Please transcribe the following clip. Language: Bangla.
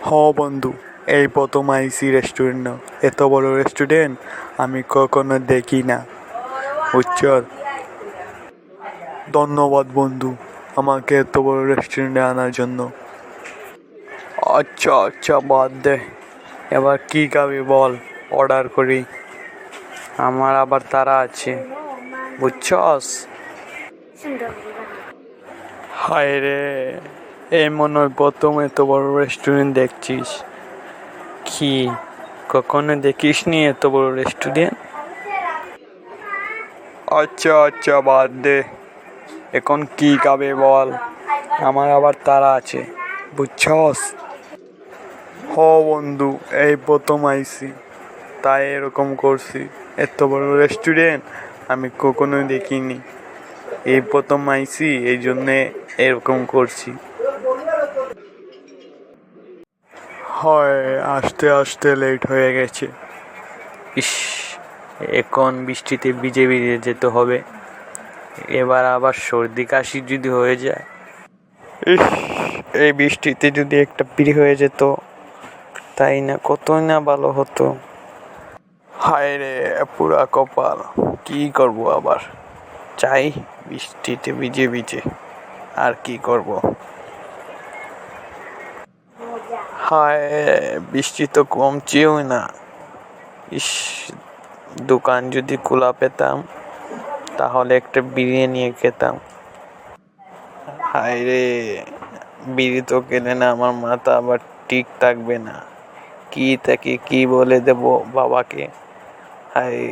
হ বন্ধু, এই প্রথম আইসি রেস্টুরেন্ট। এত বড় রেস্টুরেন্ট আমি কখনো দেখি না, বুঝছ। ধন্যবাদ বন্ধু, আমাকে এত বড় রেস্টুরেন্টে আনার জন্য। আচ্ছা আচ্ছা, বাদ দে। এবার কি খাবি বল, অর্ডার করি। আমার আবার তারা আছে, বুঝছস। হায় রে, এই মনে হয় প্রথম এত বড় রেস্টুরেন্ট দেখছিস। কি কখনো দেখিসনি এত বড় রেস্টুরেন্ট? আচ্ছা আচ্ছা, বাদ দে। এখন কি খাবে বল, আমার আবার তারা আছে, বুঝছস। হ বন্ধু, এই প্রথম আইসি, তাই এরকম করছি। এত বড় রেস্টুরেন্ট আমি কখনো দেখিনি, এই প্রথম আইসি, এই জন্যে এরকম করছি। হয়, আস্তে আস্তে লেট হয়ে গেছে। ইস, এখন বৃষ্টিতে ভিজে ভিজে যেতে হবে। এবার আবার সর্দি কাশি যদি হয়ে যায়। ইস, এই বৃষ্টিতে যদি একটা বিড়ি হয়ে যেত, তাই না, কতই না ভালো হতো। হায় রে, পুরা কপাল। কি করব আবার, চাই বৃষ্টিতে ভিজে ভিজে, আর কি করব। হায়, বৃষ্টি তো কমছেও না। ইস, দোকান যদি খোলা পেতাম তাহলে একটা বিরিয়ানি নিয়ে খেতাম। হায় রে, বিড়ি তো খেলে না আমার মাথা আবার ঠিক থাকবে না। কি তাকে কি বলে দেব বাবাকে। হায়।